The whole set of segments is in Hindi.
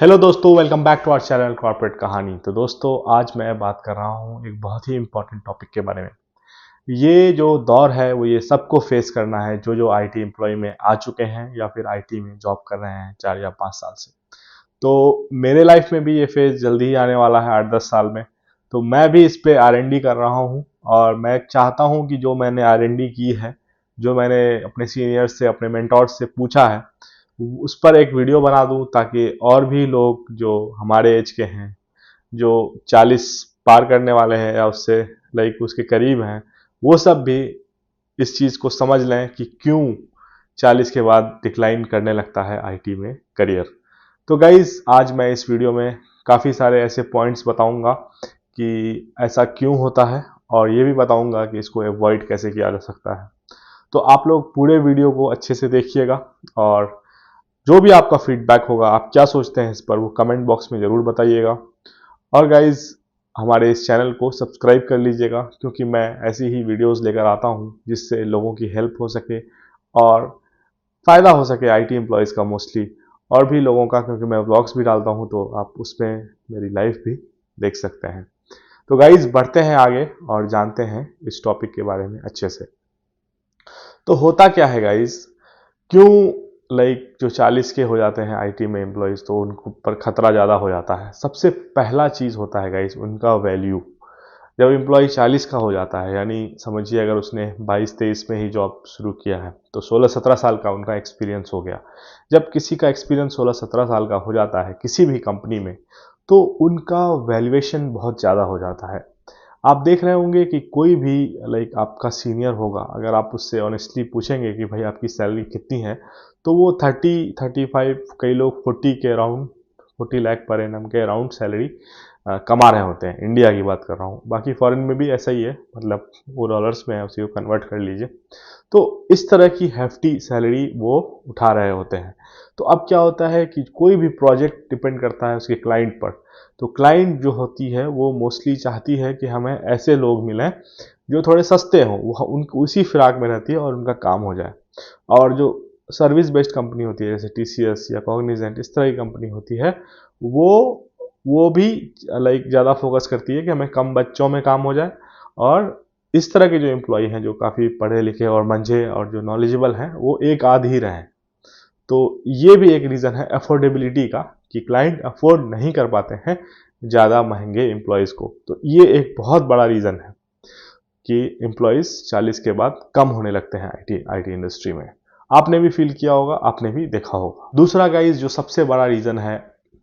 हेलो दोस्तों, welcome back to our channel corporate Kahani. तो दोस्तों, आज मैं बात कर रहा हूँ एक बहुत ही इंपॉर्टेंट टॉपिक के बारे में। ये जो दौर है वो ये सबको फेस करना है जो आईटी एम्प्लॉय में आ चुके हैं या फिर आईटी में जॉब कर रहे हैं 4 या 5 साल से। तो मेरे लाइफ में भी ये फेज जल्दी ही आने वाला है 8-10 साल में। तो मैं भी इस पे आर&डी कर रहा हूँ और मैं चाहता हूँ कि जो मैंने आर&डी की है, जो मैंने अपने सीनियर्स से, अपने मेंटोर्स से पूछा है, उस पर एक वीडियो बना दूं ताकि और भी लोग जो हमारे एज के हैं, जो 40 पार करने वाले हैं या उससे उसके करीब हैं, वो सब भी इस चीज़ को समझ लें कि क्यों 40 के बाद डिक्लाइन करने लगता है आईटी में करियर। तो गाइज, आज मैं इस वीडियो में काफ़ी सारे ऐसे पॉइंट्स बताऊंगा कि ऐसा क्यों होता है और ये भी बताऊंगा कि इसको अवॉइड कैसे किया जा सकता है। तो आप लोग पूरे वीडियो को अच्छे से देखिएगा और जो भी आपका फीडबैक होगा, आप क्या सोचते हैं इस पर, वो कमेंट बॉक्स में ज़रूर बताइएगा। और गाइज, हमारे इस चैनल को सब्सक्राइब कर लीजिएगा क्योंकि मैं ऐसी ही वीडियोस लेकर आता हूँ जिससे लोगों की हेल्प हो सके और फ़ायदा हो सके आईटी एम्प्लॉयज़ का मोस्टली, और भी लोगों का, क्योंकि मैं व्लॉग्स भी डालता हूँ तो आप उसमें मेरी लाइफ भी देख सकते हैं। तो गाइज, बढ़ते हैं आगे और जानते हैं इस टॉपिक के बारे में अच्छे से। तो होता क्या है गाइज, क्यों जो 40 के हो जाते हैं आईटी में एम्प्लॉयज़ तो उनको पर खतरा ज़्यादा हो जाता है। सबसे पहला चीज़ होता है गाइस उनका वैल्यू। जब एम्प्लॉय 40 का हो जाता है, यानी समझिए अगर उसने 22-23 में ही जॉब शुरू किया है तो 16-17 साल का उनका एक्सपीरियंस हो गया। जब किसी का एक्सपीरियंस 16-17 साल का हो जाता है किसी भी कंपनी में, तो उनका वैल्यूएशन बहुत ज़्यादा हो जाता है। आप देख रहे होंगे कि कोई भी आपका सीनियर होगा, अगर आप उससे ऑनेस्टली पूछेंगे कि भाई आपकी सैलरी कितनी है, तो वो 30-35, कई लोग 40 के अराउंड, 40 लाख पर एनम के अराउंड सैलरी कमा रहे होते हैं। इंडिया की बात कर रहा हूँ, बाकी फॉरेन में भी ऐसा ही है, मतलब वो डॉलर्स में है, उसी को कन्वर्ट कर लीजिए। तो इस तरह की हैफ्टी सैलरी वो उठा रहे होते हैं। तो अब क्या होता है कि कोई भी प्रोजेक्ट डिपेंड करता है उसके क्लाइंट पर। तो क्लाइंट जो होती है वो मोस्टली चाहती है कि हमें ऐसे लोग मिलें जो थोड़े सस्ते हों, वो उन उसी फिराक में रहती है और उनका काम हो जाए। और जो सर्विस बेस्ड कंपनी होती है जैसे टीसीएस या कॉग्निजेंट, इस तरह की कंपनी होती है, वो भी ज़्यादा फोकस करती है कि हमें कम बच्चों में काम हो जाए और इस तरह के जो एम्प्लॉय हैं जो काफ़ी पढ़े लिखे और मंझे और जो नॉलेजेबल हैं वो एक आध ही रहें। तो ये भी एक रीज़न है अफोर्डेबिलिटी का कि क्लाइंट अफोर्ड नहीं कर पाते हैं ज़्यादा महंगे एम्प्लॉयज़ को। तो ये एक बहुत बड़ा रीज़न है कि एम्प्लॉयज़ 40 के बाद कम होने लगते हैं आईटी इंडस्ट्री में। आपने भी फील किया होगा, आपने भी देखा होगा। दूसरा गाइज, जो सबसे बड़ा रीज़न है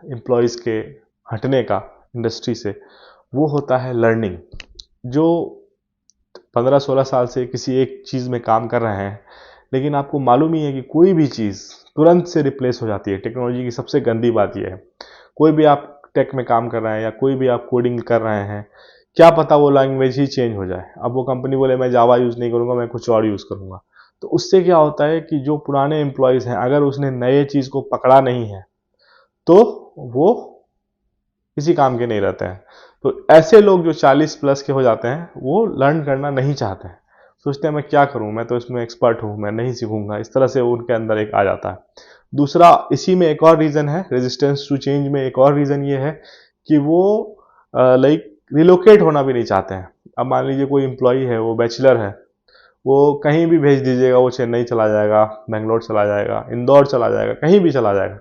एम्प्लॉयज़ के हटने का इंडस्ट्री से, वो होता है लर्निंग। जो 15-16 साल से किसी एक चीज़ में काम कर रहे हैं, लेकिन आपको मालूम ही है कि कोई भी चीज़ तुरंत से रिप्लेस हो जाती है। टेक्नोलॉजी की सबसे गंदी बात यह है, कोई भी आप टेक में काम कर रहे हैं या कोई भी आप कोडिंग कर रहे हैं, क्या पता वो लैंग्वेज ही चेंज हो जाए। अब वो कंपनी बोले मैं जावा यूज़ नहीं करूँगा, मैं कुछ और यूज़ करूँगा। तो उससे क्या होता है कि जो पुराने एम्प्लॉयज़ हैं, अगर उसने नए चीज़ को पकड़ा नहीं है तो वो किसी काम के नहीं रहते हैं। तो ऐसे लोग जो 40 प्लस के हो जाते हैं वो लर्न करना नहीं चाहते हैं, सोचते हैं मैं क्या करूं, मैं तो इसमें एक्सपर्ट हूं, मैं नहीं सीखूंगा। इस तरह से उनके अंदर एक आ जाता है। दूसरा, इसी में एक और रीज़न है, रेजिस्टेंस टू चेंज में एक और रीज़न ये है कि वो रिलोकेट होना भी नहीं चाहते हैं। अब मान लीजिए कोई एम्प्लॉई है, वो बैचलर है, वो कहीं भी भेज दीजिएगा, वो चेन्नई चला जाएगा, बेंगलोर चला जाएगा, इंदौर चला जाएगा, कहीं भी चला जाएगा।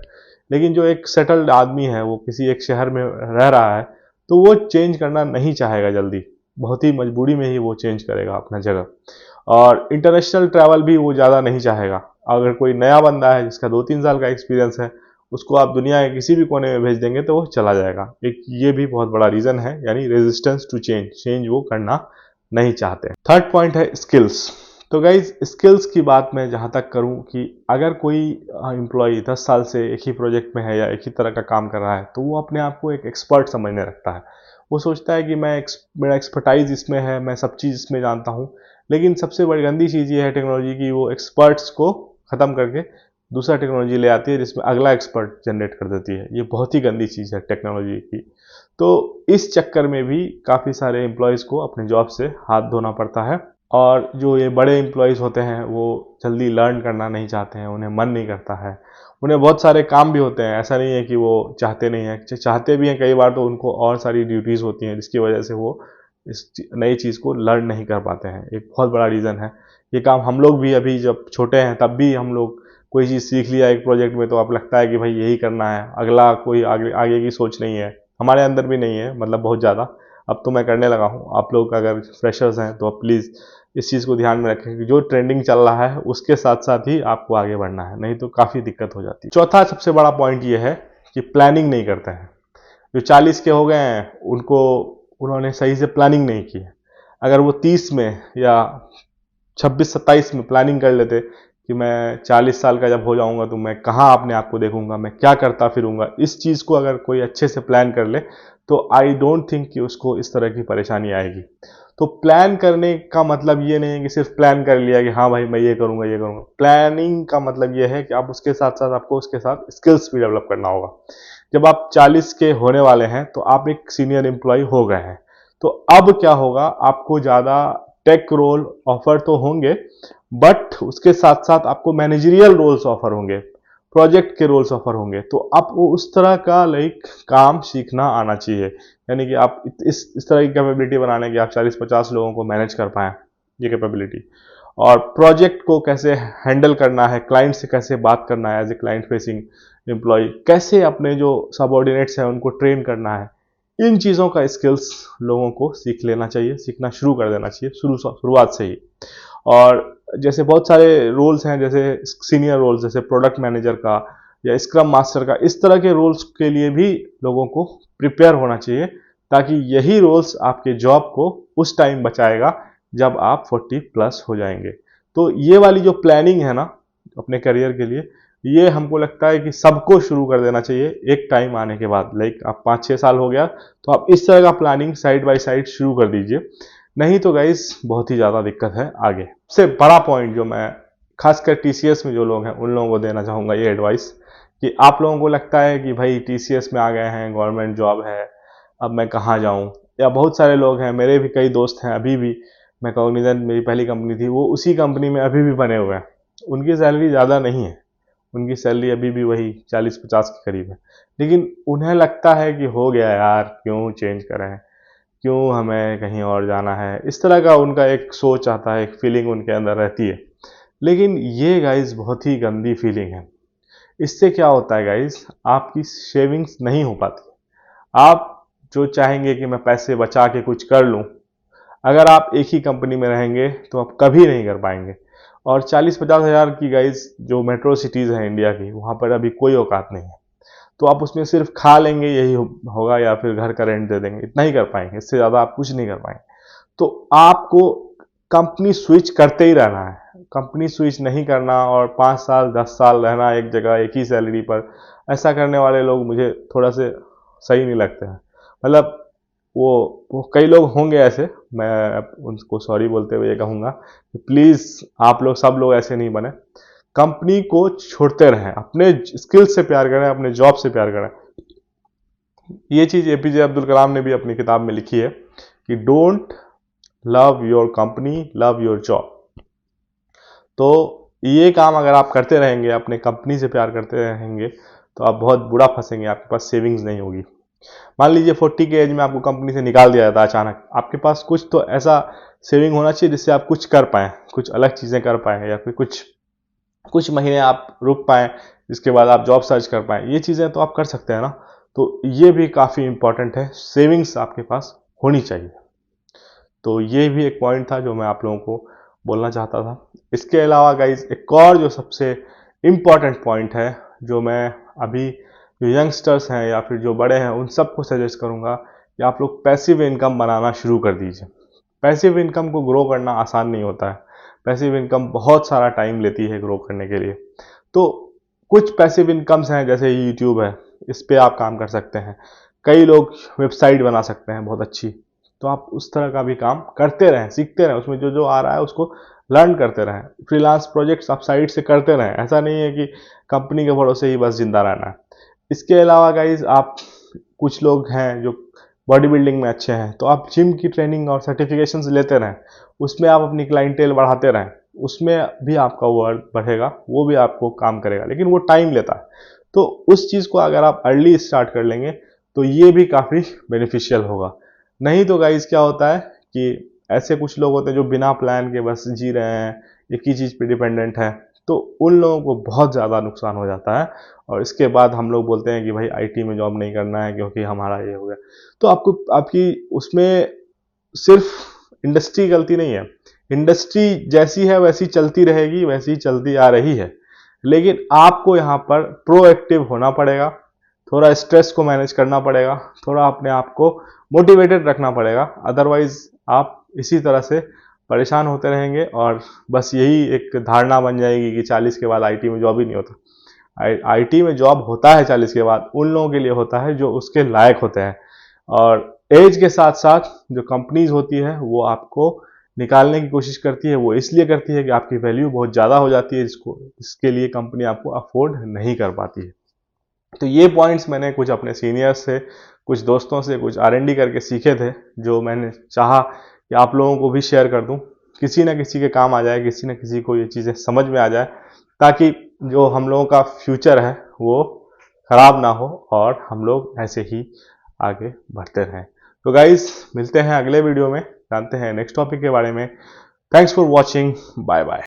लेकिन जो एक सेटल्ड आदमी है, वो किसी एक शहर में रह रहा है, तो वो चेंज करना नहीं चाहेगा जल्दी, बहुत ही मजबूरी में ही वो चेंज करेगा अपना जगह। और इंटरनेशनल ट्रैवल भी वो ज़्यादा नहीं चाहेगा। अगर कोई नया बंदा है जिसका 2-3 साल का एक्सपीरियंस है, उसको आप दुनिया के किसी भी कोने में भेज देंगे तो वो चला जाएगा। एक ये भी बहुत बड़ा रीज़न है, यानी रेजिस्टेंस टू चेंज, चेंज वो करना नहीं चाहते। थर्ड पॉइंट है स्किल्स। तो गाइज, स्किल्स की बात मैं जहाँ तक करूँ कि अगर कोई एम्प्लॉय 10 साल से एक ही प्रोजेक्ट में है या एक ही तरह का काम कर रहा है, तो वो अपने आप को एक एक्सपर्ट समझने रखता है। वो सोचता है कि मेरा एक्सपर्टाइज इसमें है, मैं सब चीज़ इसमें जानता हूँ। लेकिन सबसे बड़ी गंदी चीज़ ये है टेक्नोलॉजी की, वो एक्सपर्ट्स को ख़त्म करके दूसरा टेक्नोलॉजी ले आती है जिसमें अगला एक्सपर्ट जनरेट कर देती है। ये बहुत ही गंदी चीज़ है टेक्नोलॉजी की। तो इस चक्कर में भी काफ़ी सारे एम्प्लॉयज़ को अपने जॉब से हाथ धोना पड़ता है। और जो ये बड़े एम्प्लॉयज़ होते हैं वो जल्दी लर्न करना नहीं चाहते हैं, उन्हें मन नहीं करता है, उन्हें बहुत सारे काम भी होते हैं, ऐसा नहीं है कि वो चाहते नहीं हैं, चाहते भी हैं कई बार, तो उनको और सारी ड्यूटीज़ होती हैं जिसकी वजह से वो इस नई चीज़ को लर्न नहीं कर पाते हैं। एक बहुत बड़ा रीज़न है। ये काम हम लोग भी अभी जब छोटे हैं तब भी हम लोग कोई चीज़ सीख लिया एक प्रोजेक्ट में तो अब लगता है कि भाई यही करना है, अगला कोई आगे आगे की सोच नहीं है, हमारे अंदर भी नहीं है, मतलब बहुत ज़्यादा। अब तो मैं करने लगा हूँ। आप लोग अगर फ्रेशर्स हैं तो प्लीज़ इस चीज़ को ध्यान में रखें कि जो ट्रेंडिंग चल रहा है उसके साथ साथ ही आपको आगे बढ़ना है, नहीं तो काफ़ी दिक्कत हो जाती है। चौथा सबसे बड़ा पॉइंट ये है कि प्लानिंग नहीं करते हैं। जो 40 के हो गए हैं उन्होंने सही से प्लानिंग नहीं की है। अगर वो 30 में या 26-27 में प्लानिंग कर लेते कि मैं 40 साल का जब हो जाऊंगा तो मैं कहाँ अपने आप को देखूंगा, मैं क्या करता फिरूंगा, इस चीज़ को अगर कोई अच्छे से प्लान कर ले तो आई डोंट थिंक कि उसको इस तरह की परेशानी आएगी। तो प्लान करने का मतलब ये नहीं है कि सिर्फ प्लान कर लिया कि हाँ भाई मैं ये करूंगा ये करूंगा। प्लानिंग का मतलब ये है कि आप उसके साथ साथ आपको उसके साथ स्किल्स भी डेवलप करना होगा। जब आप 40 के होने वाले हैं तो आप एक सीनियर एम्प्लॉय हो गए हैं, तो अब क्या होगा, आपको ज़्यादा टेक रोल ऑफर तो होंगे, बट उसके साथ साथ आपको मैनेजरियल रोल्स ऑफर होंगे, प्रोजेक्ट के रोल्स ऑफर होंगे। तो आपको उस तरह का लाइक काम सीखना आना चाहिए, यानी कि आप इस तरह की कैपेबिलिटी बनाने की आप 40-50 लोगों को मैनेज कर पाएँ, ये कैपेबिलिटी। और प्रोजेक्ट को कैसे हैंडल करना है, क्लाइंट से कैसे बात करना है as a client facing employee, कैसे अपने जो सबऑर्डिनेट्स हैं उनको ट्रेन करना है, इन चीज़ों का स्किल्स लोगों को सीख लेना चाहिए, सीखना शुरू कर देना चाहिए शुरुआत से ही। और जैसे बहुत सारे रोल्स हैं, जैसे सीनियर रोल्स जैसे प्रोडक्ट मैनेजर का या स्क्रम मास्टर का, इस तरह के रोल्स के लिए भी लोगों को प्रिपेयर होना चाहिए, ताकि यही रोल्स आपके जॉब को उस टाइम बचाएगा जब आप 40 प्लस हो जाएंगे। तो ये वाली जो प्लानिंग है ना अपने करियर के लिए, ये हमको लगता है कि सबको शुरू कर देना चाहिए एक टाइम आने के बाद। लाइक आप 5-6 साल हो गया तो आप इस तरह का प्लानिंग साइड बाय साइड शुरू कर दीजिए, नहीं तो गाइस बहुत ही ज़्यादा दिक्कत है आगे। सबसे बड़ा पॉइंट जो मैं खासकर टीसीएस में जो लोग हैं उन लोगों को देना चाहूँगा ये एडवाइस, कि आप लोगों को लगता है कि भाई टीसीएस में आ गए हैं, गवर्नमेंट जॉब है, अब मैं कहाँ जाऊँ। या बहुत सारे लोग हैं, मेरे भी कई दोस्त हैं अभी भी, मैं कॉग्निजेंट मेरी पहली कंपनी थी, वो उसी कंपनी में अभी भी बने हुए हैं, उनकी सैलरी ज़्यादा नहीं है, उनकी सैलरी अभी भी वही 40-50 के करीब है, लेकिन उन्हें लगता है कि हो गया यार, क्यों चेंज करें, क्यों हमें कहीं और जाना है, इस तरह का उनका एक सोच आता है, एक फीलिंग उनके अंदर रहती है। लेकिन ये गाइस बहुत ही गंदी फीलिंग है। इससे क्या होता है गाइस, आपकी सेविंग्स नहीं हो पाती। आप जो चाहेंगे कि मैं पैसे बचा के कुछ कर लूं, अगर आप एक ही कंपनी में रहेंगे तो आप कभी नहीं कर पाएंगे। और 40-50 हज़ार की गाइस जो मेट्रो सिटीज़ हैं इंडिया की, वहाँ पर अभी कोई औकात नहीं है। तो आप उसमें सिर्फ खा लेंगे यही होगा, या फिर घर का रेंट दे देंगे, इतना ही कर पाएंगे, इससे ज़्यादा आप कुछ नहीं कर पाएंगे। तो आपको कंपनी स्विच करते ही रहना है, कंपनी स्विच नहीं करना और 5 साल 10 साल रहना एक जगह एक ही सैलरी पर। ऐसा करने वाले लोग मुझे थोड़ा से सही नहीं लगते हैं। मतलब वो कई लोग होंगे ऐसे, मैं उनको सॉरी बोलते हुए ये कहूँगा कि प्लीज़ आप लोग सब लोग ऐसे नहीं बने, कंपनी को छोड़ते रहें, अपने स्किल से प्यार करें, अपने जॉब से प्यार करें। ये चीज़ एपीजे अब्दुल कलाम ने भी अपनी किताब में लिखी है कि don't love your company, love your job. तो ये काम अगर आप करते रहेंगे, अपने कंपनी से प्यार करते रहेंगे, तो आप बहुत बुरा फंसेंगे, आपके पास सेविंग्स नहीं होगी। मान लीजिए 40 के एज में आपको कंपनी से निकाल दिया जाता है अचानक, आपके पास कुछ तो ऐसा सेविंग होना चाहिए जिससे आप कुछ कर पाएँ, कुछ अलग चीज़ें कर पाएँ, या फिर कुछ कुछ महीने आप रुक पाएँ, जिसके बाद आप जॉब सर्च कर पाएँ। ये चीज़ें तो आप कर सकते हैं ना। तो ये भी काफ़ी इंपॉर्टेंट है, सेविंग्स आपके पास होनी चाहिए। तो ये भी एक पॉइंट था जो मैं आप लोगों को बोलना चाहता था। इसके अलावा गाइज एक और जो सबसे इम्पॉर्टेंट पॉइंट है, जो मैं अभी जो यंगस्टर्स हैं या फिर जो बड़े हैं उन सबको सजेस्ट करूँगा कि आप लोग पैसिव इनकम बनाना शुरू कर दीजिए। पैसिव इनकम को ग्रो करना आसान नहीं होता है, पैसिव इनकम बहुत सारा टाइम लेती है ग्रो करने के लिए। तो कुछ पैसिव इनकम्स हैं, जैसे यूट्यूब है, इस पे आप काम कर सकते हैं। कई लोग वेबसाइट बना सकते हैं बहुत अच्छी, तो आप उस तरह का भी काम करते रहें, सीखते रहें, उसमें जो जो आ रहा है उसको लर्न करते रहें। फ्रीलांस प्रोजेक्ट्स आप साइड से करते रहें, ऐसा नहीं है कि कंपनी के भरोसे ही बस जिंदा रहना है। इसके अलावा गाइज आप, कुछ लोग हैं जो बॉडी बिल्डिंग में अच्छे हैं तो आप जिम की ट्रेनिंग और सर्टिफिकेशंस लेते रहें, उसमें आप अपनी क्लाइंटेल बढ़ाते रहें, उसमें भी आपका वर्ड बढ़ेगा, वो भी आपको काम करेगा, लेकिन वो टाइम लेता है। तो उस चीज़ को अगर आप अर्ली स्टार्ट कर लेंगे तो ये भी काफ़ी बेनिफिशियल होगा। नहीं तो गाइस क्या होता है कि ऐसे कुछ लोग होते हैं जो बिना प्लान के बस जी रहे हैं, एक ही चीज़ पे डिपेंडेंट है, तो उन लोगों को बहुत ज़्यादा नुकसान हो जाता है। और इसके बाद हम लोग बोलते हैं कि भाई आईटी में जॉब नहीं करना है क्योंकि हमारा ये हो गया। तो आपको आपकी उसमें सिर्फ इंडस्ट्री गलती नहीं है, इंडस्ट्री जैसी है वैसी चलती रहेगी, वैसी चलती आ रही है, लेकिन आपको यहाँ पर प्रोएक्टिव होना पड़ेगा, थोड़ा स्ट्रेस को मैनेज करना पड़ेगा, थोड़ा अपने आप को मोटिवेटेड रखना पड़ेगा। अदरवाइज आप इसी तरह से परेशान होते रहेंगे और बस यही एक धारणा बन जाएगी कि 40 के बाद आईटी में जॉब ही नहीं होता। आईटी में जॉब होता है 40 के बाद, उन लोगों के लिए होता है जो उसके लायक होते हैं। और एज के साथ साथ जो कंपनीज होती है वो आपको निकालने की कोशिश करती है। वो इसलिए करती है कि आपकी वैल्यू बहुत ज़्यादा हो जाती है, इसके लिए कंपनी आपको अफोर्ड नहीं कर पाती है। तो ये पॉइंट्स मैंने कुछ अपने सीनियर्स से, कुछ दोस्तों से, कुछ आर&डी करके सीखे थे, जो मैंने चाहा कि आप लोगों को भी शेयर कर दूं, किसी न किसी के काम आ जाए, किसी न किसी को ये चीज़ें समझ में आ जाए, ताकि जो हम लोगों का फ्यूचर है वो खराब ना हो और हम लोग ऐसे ही आगे बढ़ते रहें। तो गाइस मिलते हैं अगले वीडियो में, जानते हैं नेक्स्ट टॉपिक के बारे में। Thanks for watching, bye bye.